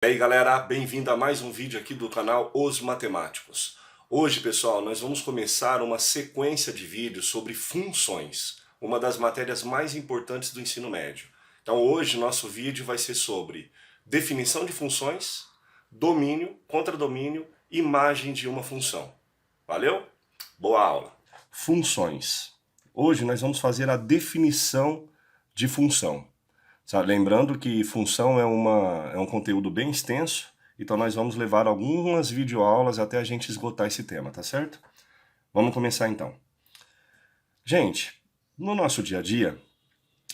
E aí galera, bem-vindo a mais um vídeo aqui do canal Os Matemáticos. Hoje, pessoal, nós vamos começar uma sequência de vídeos sobre funções, uma das matérias mais importantes do ensino médio. Então hoje nosso vídeo vai ser sobre definição de funções, domínio, contradomínio, imagem de uma função. Valeu? Boa aula! Funções. Hoje nós vamos fazer a definição de função. Lembrando que função é um conteúdo bem extenso, então nós vamos levar algumas videoaulas até a gente esgotar esse tema, tá certo? Vamos começar então. Gente, no nosso dia a dia,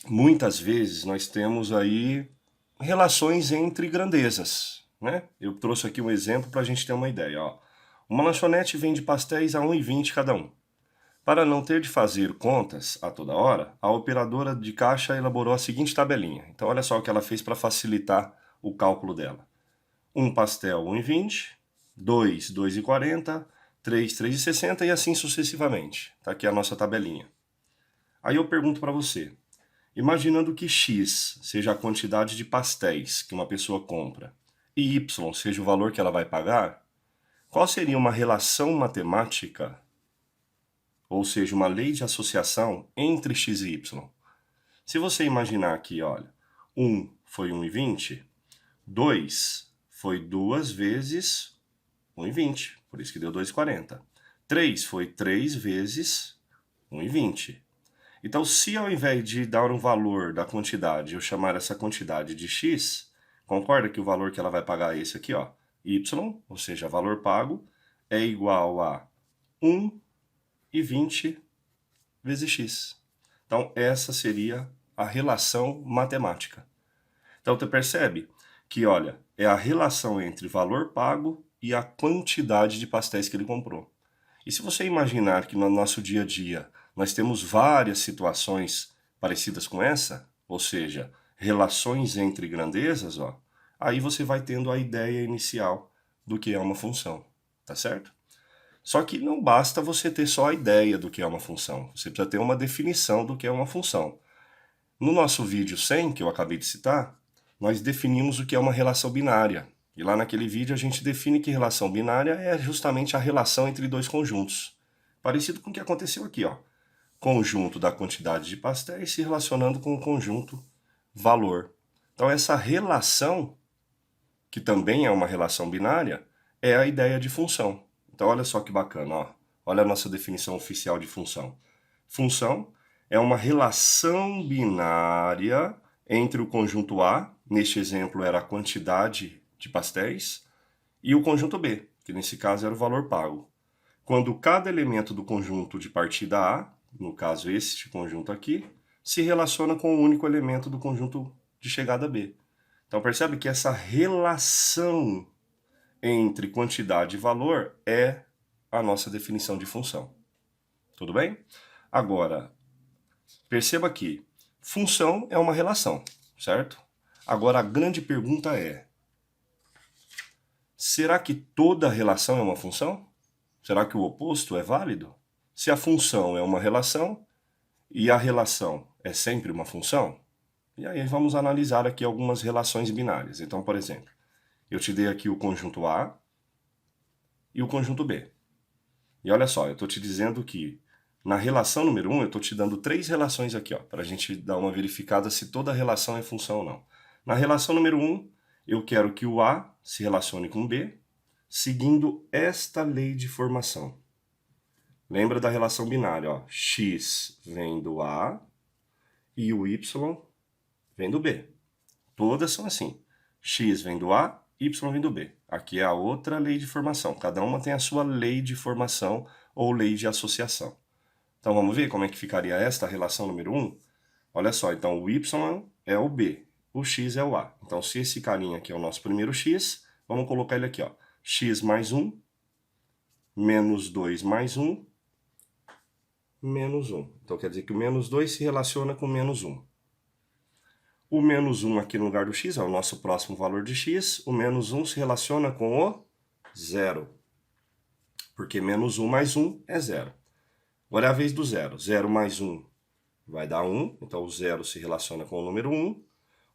muitas vezes nós temos aí relações entre grandezas, né? Eu trouxe aqui um exemplo para a gente ter uma ideia, ó. Uma lanchonete vende pastéis a R$ 1,20 cada um. Para não ter de fazer contas a toda hora, a operadora de caixa elaborou a seguinte tabelinha. Então olha só o que ela fez para facilitar o cálculo dela. Um pastel, R$ 1,20, 2, R$ 2,40, 3, R$ 3,60 e assim sucessivamente. Tá aqui a nossa tabelinha. Aí eu pergunto para você, imaginando que X seja a quantidade de pastéis que uma pessoa compra e Y seja o valor que ela vai pagar, qual seria uma relação matemática, ou seja, uma lei de associação entre x e y? Se você imaginar aqui, olha, 1 foi 1,20, 2 foi 2 vezes 1,20, por isso que deu 2,40. 3 foi 3 vezes 1,20. Então, se ao invés de dar um valor da quantidade, eu chamar essa quantidade de x, concorda que o valor que ela vai pagar é esse aqui, ó, y, ou seja, valor pago, é igual a 1,20 vezes x. Então, essa seria a relação matemática. Então, você percebe que, olha, é a relação entre valor pago e a quantidade de pastéis que ele comprou. E se você imaginar que no nosso dia a dia nós temos várias situações parecidas com essa, ou seja, relações entre grandezas, ó, aí você vai tendo a ideia inicial do que é uma função, tá certo? Só que não basta você ter só a ideia do que é uma função, você precisa ter uma definição do que é uma função. No nosso vídeo 100, que eu acabei de citar, nós definimos o que é uma relação binária. E lá naquele vídeo a gente define que relação binária é justamente a relação entre dois conjuntos. Parecido com o que aconteceu aqui, ó. Conjunto da quantidade de pastéis se relacionando com o conjunto valor. Então essa relação, que também é uma relação binária, é a ideia de função. Então olha só que bacana, ó. Olha a nossa definição oficial de função. Função é uma relação binária entre o conjunto A, neste exemplo era a quantidade de pastéis, e o conjunto B, que nesse caso era o valor pago. Quando cada elemento do conjunto de partida A, no caso este conjunto aqui, se relaciona com o único elemento do conjunto de chegada B. Então percebe que essa relação entre quantidade e valor é a nossa definição de função. Tudo bem? Agora, perceba que função é uma relação, certo? Agora a grande pergunta é, será que toda relação é uma função? Será que o oposto é válido? Se a função é uma relação e a relação é sempre uma função, e aí vamos analisar aqui algumas relações binárias. Então, por exemplo, eu te dei aqui o conjunto A e o conjunto B. E olha só, eu estou te dizendo que na relação número 1, eu estou te dando 3 relações aqui, para a gente dar uma verificada se toda relação é função ou não. Na relação número 1, eu quero que o A se relacione com o B, seguindo esta lei de formação. Lembra da relação binária, ó. X vem do A e o Y vem do B. Todas são assim. X vem do A, Y vem do B. Aqui é a outra lei de formação. Cada uma tem a sua lei de formação ou lei de associação. Então vamos ver como é que ficaria esta relação número 1? Olha só, então o Y é o B, o X é o A. Então se esse carinha aqui é o nosso primeiro X, vamos colocar ele aqui, ó. X mais 1, menos 2 mais 1, menos 1. Então quer dizer que o menos 2 se relaciona com menos 1. O menos 1 aqui no lugar do x é o nosso próximo valor de x. O menos 1 se relaciona com o 0. Porque menos 1 mais 1 é 0. Agora é a vez do 0. 0 mais 1 vai dar 1. Então o 0 se relaciona com o número 1.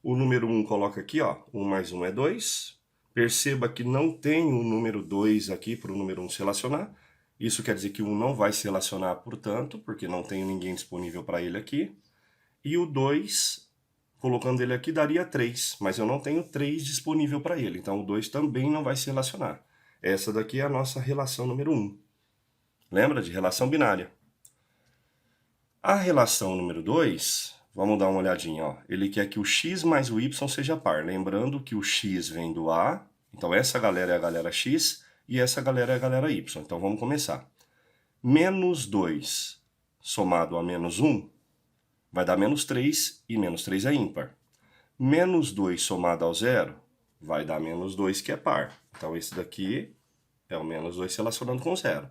O número 1 coloca aqui, ó. 1 mais 1 é 2. Perceba que não tem o número 2 aqui para o número 1 se relacionar. Isso quer dizer que o 1 não vai se relacionar, portanto, porque não tem ninguém disponível para ele aqui. E o 2, colocando ele aqui, daria 3, mas eu não tenho 3 disponível para ele. Então o 2 também não vai se relacionar. Essa daqui é a nossa relação número 1. Lembra de relação binária? A relação número 2, vamos dar uma olhadinha, ó. Ele quer que o x mais o y seja par. Lembrando que o x vem do A, então essa galera é a galera x e essa galera é a galera y. Então vamos começar. Menos 2 somado a menos 1 vai dar menos 3 e menos 3 é ímpar. Menos 2 somado ao zero vai dar menos 2, que é par. Então esse daqui é o menos 2 se relacionando com zero.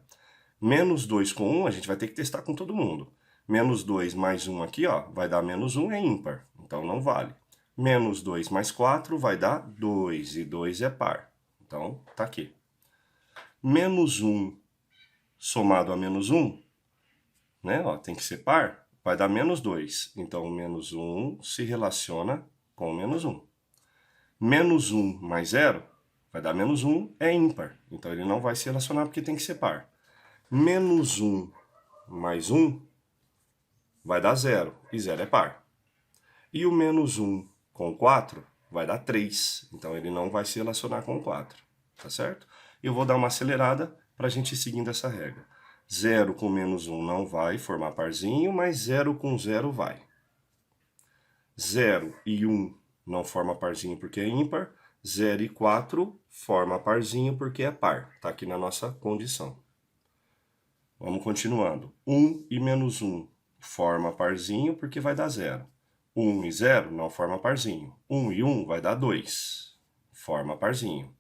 Menos 2 com 1 a gente vai ter que testar com todo mundo. Menos 2 mais 1 aqui, ó, vai dar menos 1, é ímpar, então não vale. Menos 2 mais 4 vai dar 2, e 2 é par, então tá aqui. Menos 1 somado a menos 1, né, ó, tem que ser par, vai dar menos 2, então o menos 1 se relaciona com o menos 1. Menos 1 mais 0 vai dar menos 1, é ímpar, então ele não vai se relacionar porque tem que ser par. Menos 1 mais 1 vai dar 0, e 0 é par. E o menos 1 com 4 vai dar 3, então ele não vai se relacionar com 4, tá certo? Eu vou dar uma acelerada para a gente ir seguindo essa regra. 0 com menos 1 não vai formar parzinho, mas 0 com 0 vai. 0 e 1 não forma parzinho porque é ímpar, 0 e 4 forma parzinho porque é par, tá aqui na nossa condição. Vamos continuando. 1 e menos 1 forma parzinho porque vai dar 0. 1 e 0 não forma parzinho. 1 e 1 vai dar 2, forma parzinho.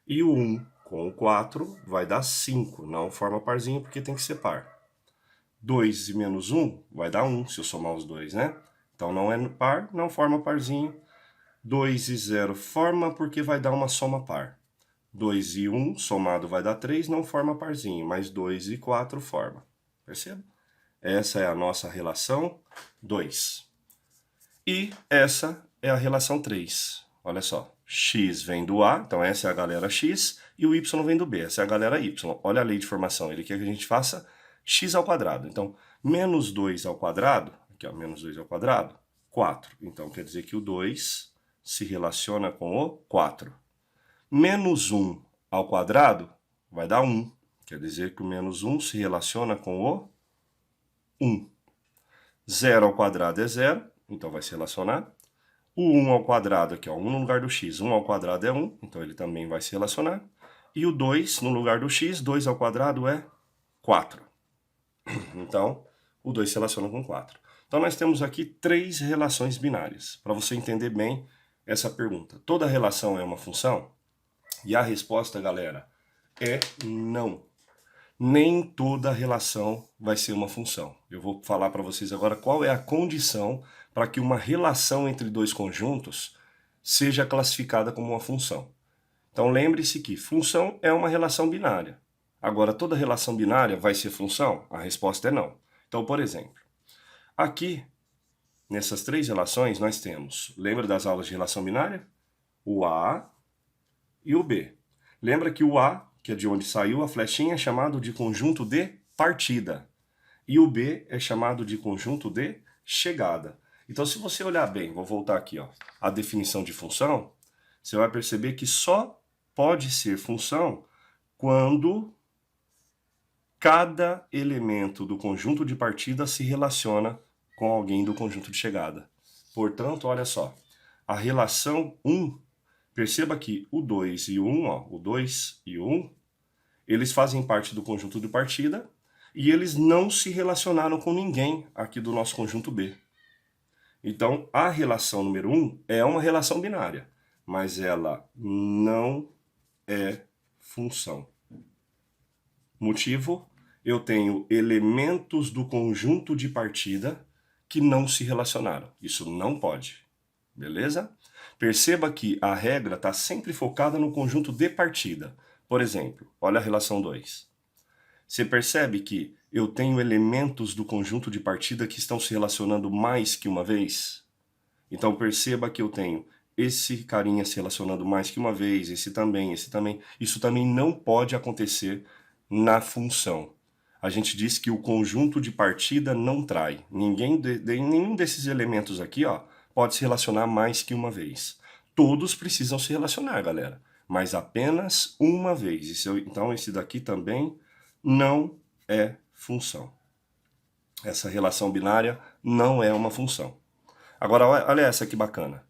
E o 1 com o 4 vai dar 5, não forma parzinho porque tem que ser par. 2 e menos 1 vai dar 1, se eu somar os dois, né? Então não é par, não forma parzinho. 2 e 0 forma porque vai dar uma soma par. 2 e 1 somado vai dar 3, não forma parzinho, mas 2 e 4 forma. Perceba? Essa é a nossa relação 2. E essa é a relação 3. Olha só, x vem do A, então essa é a galera x, e o y vem do B, essa é a galera y. Olha a lei de formação, ele quer que a gente faça x ao quadrado. Então, menos 2 ao quadrado, aqui ó, menos 2 ao quadrado, 4. Então quer dizer que o 2 se relaciona com o 4. Menos 1 ao quadrado vai dar 1. Quer dizer que o menos 1 se relaciona com o 1. 0 ao quadrado é 0, então vai se relacionar. O 1 ao quadrado, aqui ó, 1 no lugar do x, 1 ao quadrado é 1, então ele também vai se relacionar. E o 2 no lugar do x, 2 ao quadrado é 4. Então, o 2 se relaciona com 4. Então nós temos aqui 3 relações binárias, para você entender bem essa pergunta. Toda relação é uma função? E a resposta, galera, é não. Nem toda relação vai ser uma função. Eu vou falar para vocês agora qual é a condição para que uma relação entre dois conjuntos seja classificada como uma função. Então lembre-se que função é uma relação binária. Agora, toda relação binária vai ser função? A resposta é não. Então, por exemplo, aqui, nessas 3 relações, nós temos, lembra das aulas de relação binária? O A e o B. Lembra que o A, que é de onde saiu a flechinha, é chamado de conjunto de partida. E o B é chamado de conjunto de chegada. Então, se você olhar bem, vou voltar aqui, ó, a definição de função, você vai perceber que só pode ser função quando cada elemento do conjunto de partida se relaciona com alguém do conjunto de chegada. Portanto, olha só, a relação 1, perceba que o 2 e o 1, ó, o 2 e o 1, eles fazem parte do conjunto de partida e eles não se relacionaram com ninguém aqui do nosso conjunto B. Então, a relação número 1 é uma relação binária, mas ela não é função. Motivo? Eu tenho elementos do conjunto de partida que não se relacionaram. Isso não pode. Beleza? Perceba que a regra está sempre focada no conjunto de partida. Por exemplo, olha a relação 2. Você percebe que eu tenho elementos do conjunto de partida que estão se relacionando mais que uma vez? Então perceba que eu tenho esse carinha se relacionando mais que uma vez, esse também. Isso também não pode acontecer na função. A gente diz que o conjunto de partida não trai. Nenhum desses elementos aqui, ó, pode se relacionar mais que uma vez. Todos precisam se relacionar, galera, mas apenas uma vez. Então, esse daqui também não é função. Essa relação binária não é uma função. Agora, olha essa que bacana.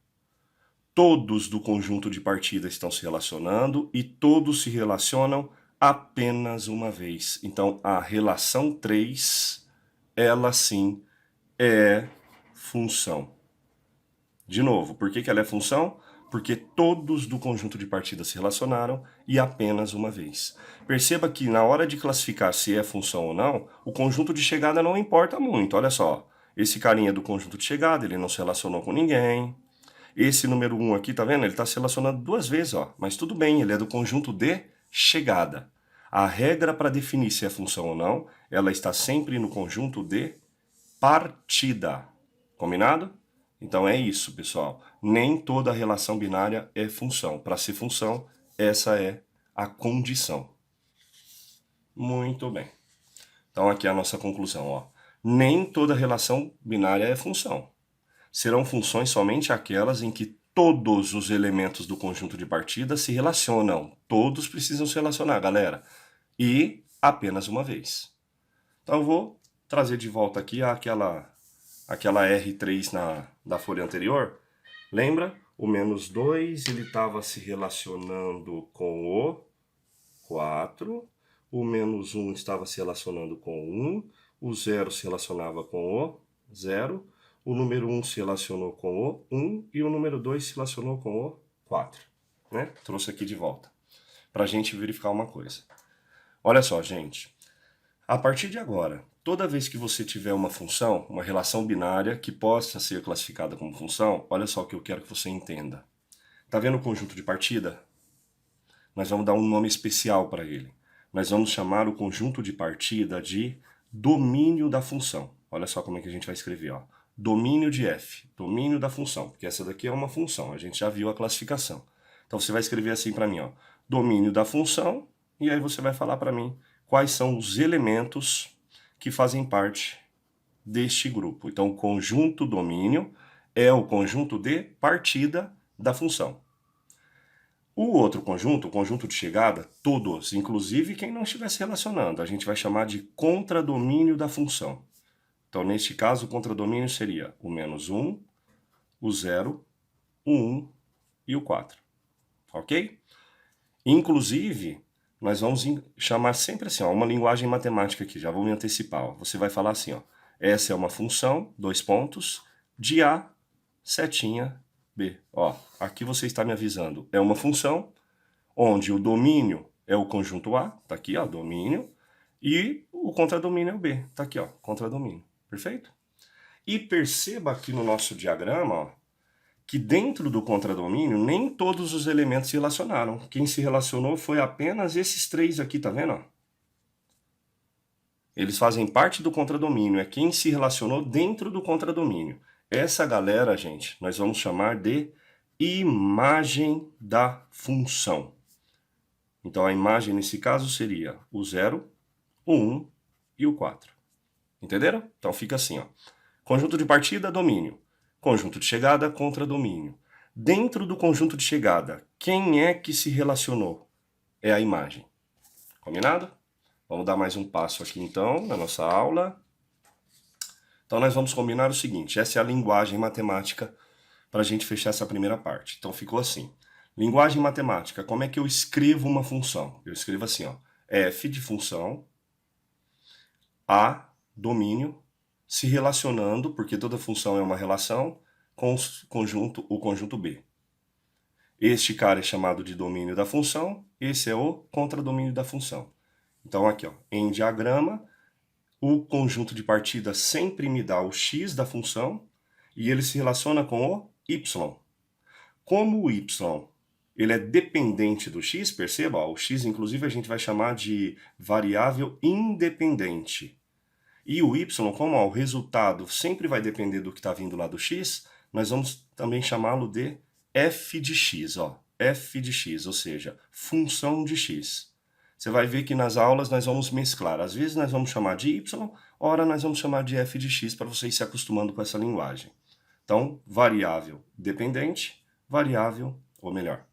Todos do conjunto de partida estão se relacionando e todos se relacionam apenas uma vez. Então, a relação 3, ela sim é função. De novo, por que ela é função? Porque todos do conjunto de partida se relacionaram e apenas uma vez. Perceba que na hora de classificar se é função ou não, o conjunto de chegada não importa muito. Olha só, esse carinha do conjunto de chegada, ele não se relacionou com ninguém. Esse número 1 aqui, tá vendo? Ele está se relacionando duas vezes, ó. Mas tudo bem, ele é do conjunto de chegada. A regra para definir se é função ou não, ela está sempre no conjunto de partida. Combinado? Então é isso, pessoal. Nem toda relação binária é função. Para ser função, essa é a condição. Muito bem. Então aqui é a nossa conclusão, ó. Nem toda relação binária é função. Serão funções somente aquelas em que todos os elementos do conjunto de partida se relacionam. Todos precisam se relacionar, galera. E apenas uma vez. Então eu vou trazer de volta aqui aquela R3 da folha anterior. Lembra? O menos 2 ele estava se relacionando com o 4. O menos 1 estava se relacionando com o 1. O 0 se relacionava com o 0. O número 1 se relacionou com o 1 e o número 2 se relacionou com o 4. Né? Trouxe aqui de volta para a gente verificar uma coisa. Olha só, gente. A partir de agora, toda vez que você tiver uma função, uma relação binária que possa ser classificada como função, olha só o que eu quero que você entenda. Tá vendo o conjunto de partida? Nós vamos dar um nome especial para ele. Nós vamos chamar o conjunto de partida de domínio da função. Olha só como é que a gente vai escrever, ó. Domínio de f, domínio da função, porque essa daqui é uma função, a gente já viu a classificação. Então você vai escrever assim para mim, ó, domínio da função, e aí você vai falar para mim quais são os elementos que fazem parte deste grupo. Então o conjunto domínio é o conjunto de partida da função. O outro conjunto, o conjunto de chegada, todos, inclusive quem não estiver se relacionando, a gente vai chamar de contradomínio da função. Então, neste caso, o contradomínio seria o menos 1, o 0, o 1 e o 4. Ok? Inclusive, nós vamos chamar sempre assim, ó, uma linguagem matemática aqui, já vou me antecipar. Ó. Você vai falar assim, ó, essa é uma função, 2 pontos, de A, setinha, B. Ó, aqui você está me avisando, é uma função onde o domínio é o conjunto A, tá aqui, ó, domínio, e o contradomínio é o B, tá aqui, ó, contradomínio. Perfeito? E perceba aqui no nosso diagrama, ó, que dentro do contradomínio nem todos os elementos se relacionaram. Quem se relacionou foi apenas esses 3 aqui, tá vendo? Ó? Eles fazem parte do contradomínio, é quem se relacionou dentro do contradomínio. Essa galera, gente, nós vamos chamar de imagem da função. Então a imagem nesse caso seria o 0, o 1 e o 4. Entenderam? Então fica assim, ó. Conjunto de partida, domínio. Conjunto de chegada, contradomínio. Dentro do conjunto de chegada, quem é que se relacionou? É a imagem. Combinado? Vamos dar mais um passo aqui então, na nossa aula. Então nós vamos combinar o seguinte, essa é a linguagem matemática para a gente fechar essa primeira parte. Então ficou assim. Linguagem matemática, como é que eu escrevo uma função? Eu escrevo assim, ó. F de função, A, domínio, se relacionando, porque toda função é uma relação, com o conjunto B. Este cara é chamado de domínio da função, esse é o contradomínio da função. Então aqui, ó, em diagrama, o conjunto de partida sempre me dá o x da função e ele se relaciona com o y. Como o y ele é dependente do x, perceba, ó, o x inclusive a gente vai chamar de variável independente. E o y, como ó, o resultado sempre vai depender do que está vindo lá do x, nós vamos também chamá-lo de f de x, ó, f de x, ou seja, função de x. Você vai ver que nas aulas nós vamos mesclar. Às vezes nós vamos chamar de y, ora nós vamos chamar de f de x para vocês se acostumando com essa linguagem. Então, variável dependente, variável, ou melhor,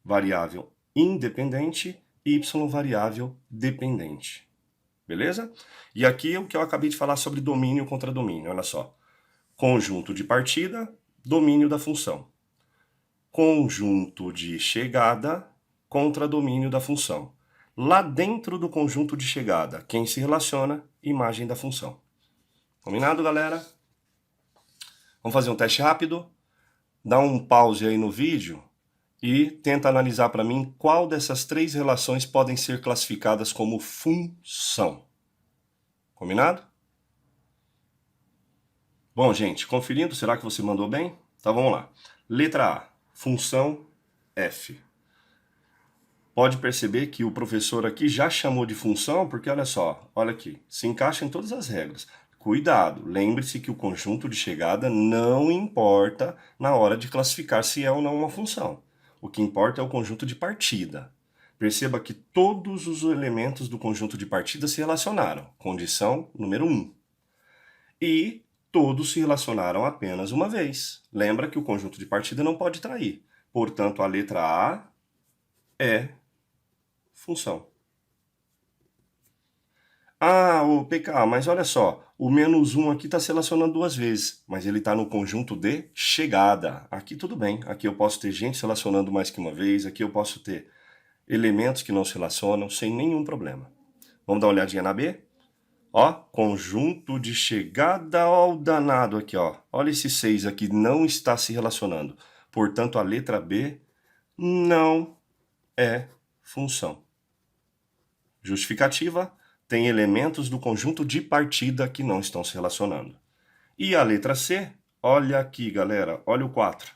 variável independente, y variável dependente. Beleza? E aqui é o que eu acabei de falar sobre domínio contra domínio, olha só. Conjunto de partida, domínio da função. Conjunto de chegada contra domínio da função. Lá dentro do conjunto de chegada, quem se relaciona? Imagem da função. Combinado, galera? Vamos fazer um teste rápido? Dá um pause aí no vídeo e tenta analisar para mim qual dessas três relações podem ser classificadas como função. Combinado? Bom, gente, conferindo, será que você mandou bem? Então vamos lá. Letra A, função f. Pode perceber que o professor aqui já chamou de função, porque olha só, olha aqui, se encaixa em todas as regras. Cuidado, lembre-se que o conjunto de chegada não importa na hora de classificar se é ou não uma função. O que importa é o conjunto de partida. Perceba que todos os elementos do conjunto de partida se relacionaram. Condição número 1. E todos se relacionaram apenas uma vez. Lembra que o conjunto de partida não pode trair. Portanto, a letra A é função. Ah, o PK, mas olha só, o menos 1 aqui está se relacionando duas vezes, mas ele está no conjunto de chegada. Aqui tudo bem, aqui eu posso ter gente se relacionando mais que uma vez, aqui eu posso ter elementos que não se relacionam sem nenhum problema. Vamos dar uma olhadinha na B? Ó, conjunto de chegada ao danado aqui, ó. Olha esse 6 aqui, não está se relacionando. Portanto, a letra B não é função. Justificativa, tem elementos do conjunto de partida que não estão se relacionando. E a letra C, olha aqui, galera, olha o 4.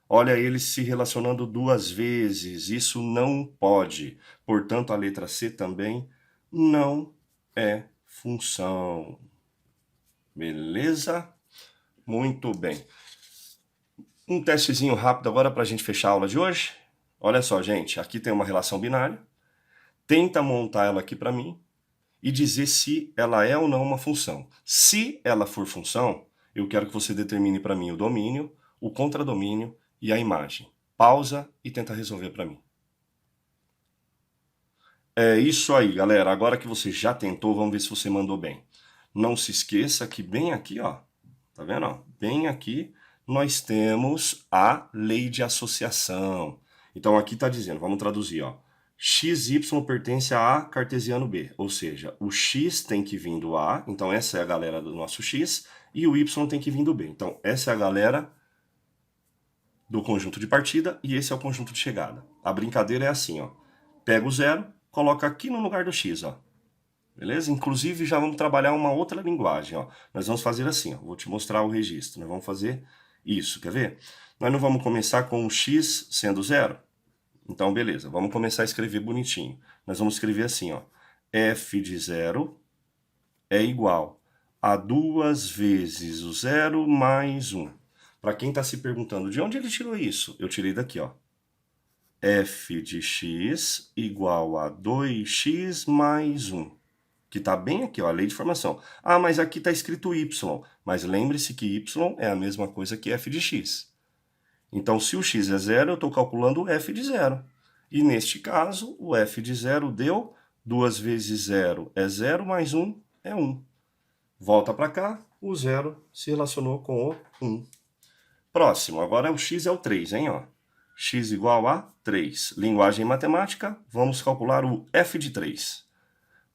Olha eles se relacionando duas vezes, isso não pode. Portanto, a letra C também não é função. Beleza? Muito bem. Um testezinho rápido agora para a gente fechar a aula de hoje. Olha só, gente, aqui tem uma relação binária. Tenta montar ela aqui para mim e dizer se ela é ou não uma função. Se ela for função, eu quero que você determine para mim o domínio, o contradomínio e a imagem. Pausa e tenta resolver para mim. É isso aí, galera. Agora que você já tentou, vamos ver se você mandou bem. Não se esqueça que bem aqui, ó, tá vendo? Ó? Bem aqui nós temos a lei de associação. Então aqui está dizendo, vamos traduzir, ó. XY pertence a A cartesiano B, ou seja, o X tem que vir do A, então essa é a galera do nosso X, e o Y tem que vir do B. Então essa é a galera do conjunto de partida e esse é o conjunto de chegada. A brincadeira é assim, ó. Pega o 0, coloca aqui no lugar do X, ó. Beleza? Inclusive já vamos trabalhar uma outra linguagem, ó. Nós vamos fazer assim, ó. Vou te mostrar o registro. Nós vamos fazer isso, quer ver? Nós não vamos começar com o X sendo 0? Então, beleza, vamos começar a escrever bonitinho. Nós vamos escrever assim, ó. F de 0 é igual a 2 vezes o 0 mais 1. Para quem está se perguntando, de onde ele tirou isso? Eu tirei daqui, ó. F de x igual a 2x mais 1. Que está bem aqui, ó, a lei de formação. Ah, mas aqui está escrito y. Mas lembre-se que y é a mesma coisa que f de x. Então, se o x é 0, eu estou calculando o f de 0. E neste caso, o f de 0 deu 2 vezes 0 é 0, mais 1 é 1. Volta para cá, o 0 se relacionou com o 1. Próximo, agora o x é o 3, hein? Ó. X igual a 3. Linguagem matemática, vamos calcular o f de 3.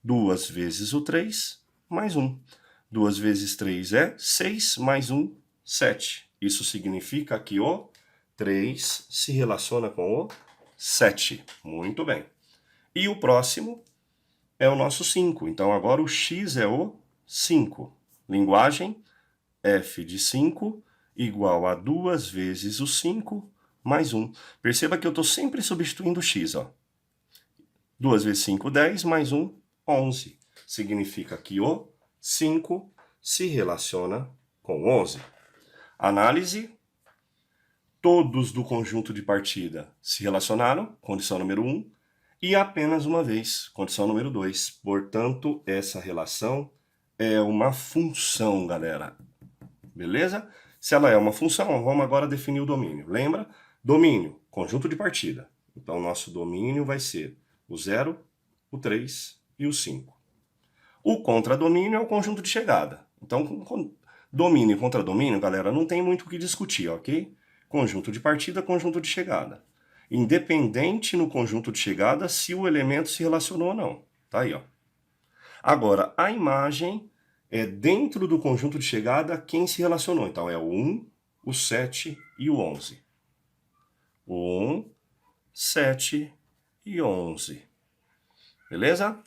2 vezes o 3, mais 1. 2 vezes 3 é 6, mais 1, 7. Isso significa que o 3 se relaciona com o 7. Muito bem. E o próximo é o nosso 5. Então, agora o x é o 5. Linguagem, f de 5 igual a 2 vezes o 5 mais 1. Perceba que eu estou sempre substituindo o x. Ó. 2 vezes 5, 10, mais 1, 11. Significa que o 5 se relaciona com 11. Análise. todos do conjunto de partida se relacionaram, condição número 1, e apenas uma vez, condição número 2. Portanto, essa relação é uma função, galera. Beleza? Se ela é uma função, vamos agora definir o domínio. Lembra? Domínio, conjunto de partida. Então, o nosso domínio vai ser o 0, o 3 e o 5. O contradomínio é o conjunto de chegada. Então, domínio e contradomínio, galera, não tem muito o que discutir, ok? Conjunto de partida, conjunto de chegada. Independente no conjunto de chegada se o elemento se relacionou ou não. Tá aí, ó. Agora, a imagem é dentro do conjunto de chegada quem se relacionou. Então, é o 1, o 7 e o 11. O 1, 7 e 11. Beleza?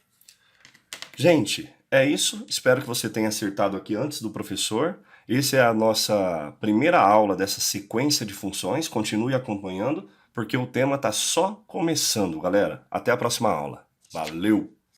Gente, é isso. Espero que você tenha acertado aqui antes do professor. Essa é a nossa primeira aula dessa sequência de funções. Continue acompanhando, porque o tema está só começando, galera. Até a próxima aula. Valeu!